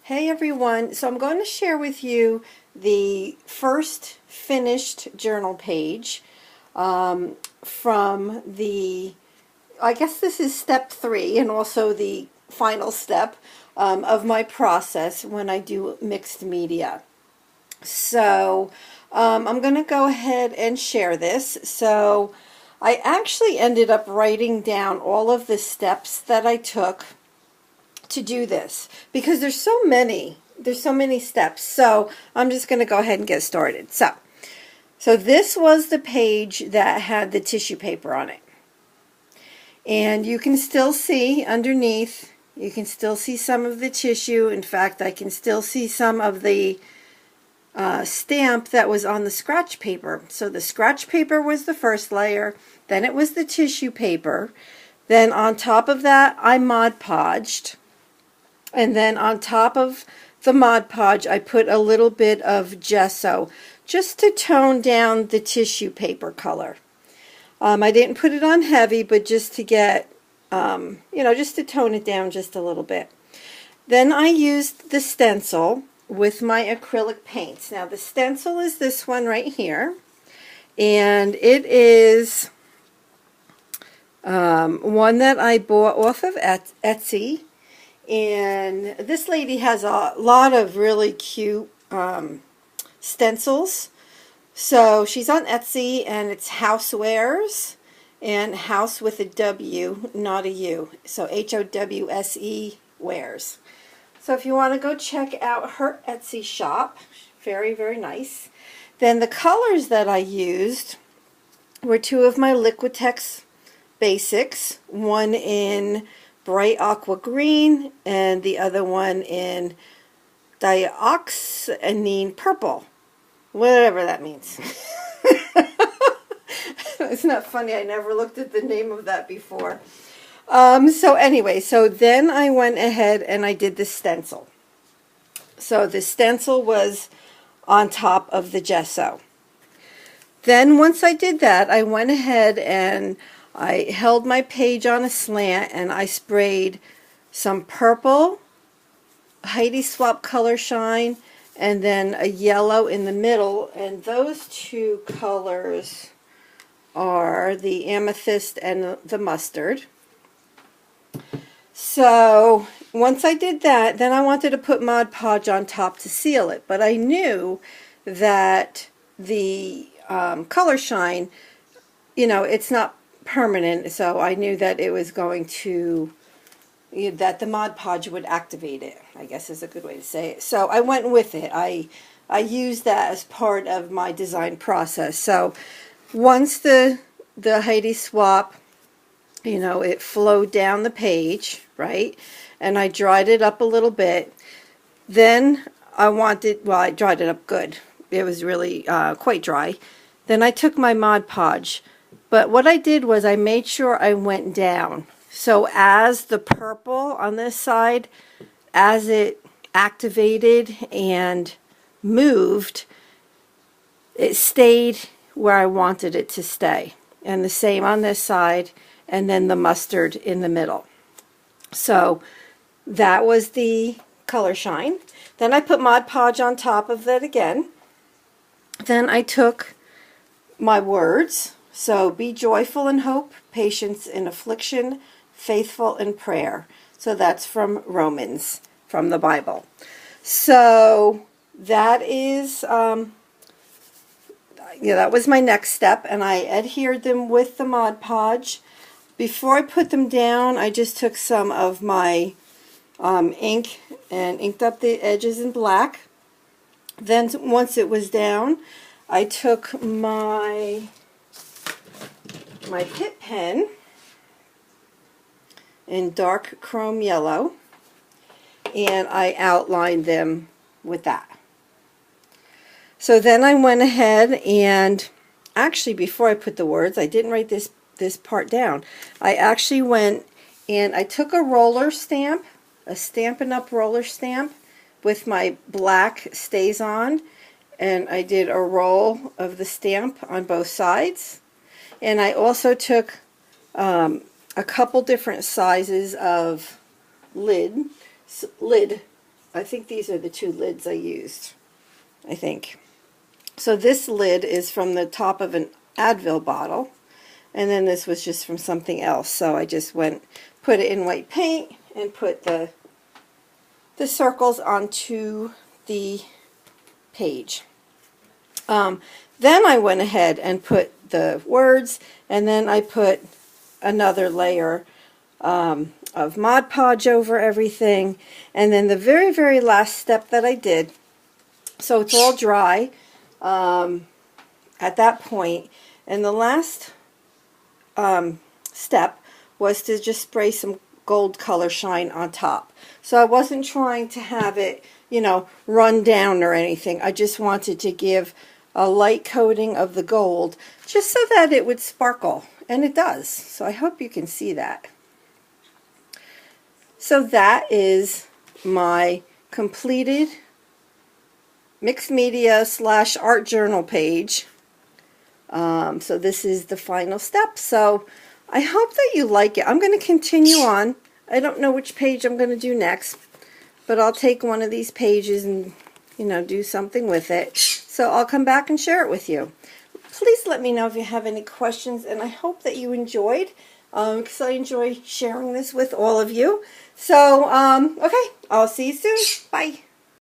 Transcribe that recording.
Hey everyone, so I'm going to share with you the first finished journal page from I guess this is step 3 and also the final step of my process when I do mixed media. So I'm going to go ahead and share this. So I actually ended up writing down all of the steps that I took to do this because there's so many steps. So I'm just going to go ahead and get started. So this was the page that had the tissue paper on it, and you can still see underneath, you can still see some of the tissue. In fact, I can still see some of the stamp that was on the scratch paper. So the scratch paper was the first layer, then it was the tissue paper, then on top of that I Mod Podged. And then on top of the Mod Podge, I put a little bit of gesso just to tone down the tissue paper color. I didn't put it on heavy, but just to get, just to tone it down just a little bit. Then I used the stencil with my acrylic paints. Now the stencil is this one right here, and it is one that I bought off of Etsy. And this lady has a lot of really cute stencils. So she's on Etsy, and it's Housewares, and house with a W, not a U. So Howse wares. So if you want to go check out her Etsy shop, very, very nice. Then the colors that I used were 2 of my Liquitex basics, one in bright aqua green and the other one in dioxazine purple, whatever that means. It's not funny, I never looked at the name of that before. So anyway, so then I went ahead and I did the stencil. So the stencil was on top of the gesso. Then once I did that, I went ahead and I held my page on a slant and I sprayed some purple Heidi Swapp Color Shine and then a yellow in the middle, and those 2 colors are the amethyst and the mustard. So once I did that, then I wanted to put Mod Podge on top to seal it, but I knew that the Color Shine, it's not permanent, so I knew that it was going to, that the Mod Podge would activate it, I guess is a good way to say it. So I went with it. I used that as part of my design process. So once the Heidi Swapp, it flowed down the page, right, and I dried it up a little bit, then I dried it up good. It was really quite dry. Then I took my Mod Podge. But what I did was I made sure I went down. So as the purple on this side, as it activated and moved, it stayed where I wanted it to stay. And the same on this side, and then the mustard in the middle. So that was the Color Shine. Then I put Mod Podge on top of that again. Then I took my words. So be joyful in hope, patience in affliction, faithful in prayer. So that's from Romans, from the Bible. So that is, that was my next step, and I adhered them with the Mod Podge. Before I put them down, I just took some of my ink and inked up the edges in black. Then once it was down, I took my Pitt pen in dark chrome yellow, and I outlined them with that. So then I went ahead and actually, before I put the words, I didn't write this part down. I actually went and I took a roller stamp, a Stampin' Up! Roller stamp with my black StazOn, and I did a roll of the stamp on both sides. And I also took a couple different sizes of lid I think these are the two lids I used, I think. So this lid is from the top of an Advil bottle, and then this was just from something else. So I just put it in white paint and put the circles onto the page. Then I went ahead and put the words, and then I put another layer of Mod Podge over everything. And then the very, very last step that I did, so it's all dry at that point, and the last step was to just spray some gold color shine on top. So I wasn't trying to have it, you know, run down or anything. I just wanted to give a light coating of the gold just so that it would sparkle, and it does. So I hope you can see that. So that is my completed mixed media / art journal page. So this is the final step. So I hope that you like it. I'm going to continue on. I don't know which page I'm going to do next, but I'll take one of these pages and, you know, do something with it. So I'll come back and share it with you. Please let me know if you have any questions, and I hope that you enjoyed, because I enjoy sharing this with all of you. So, okay, I'll see you soon. Bye.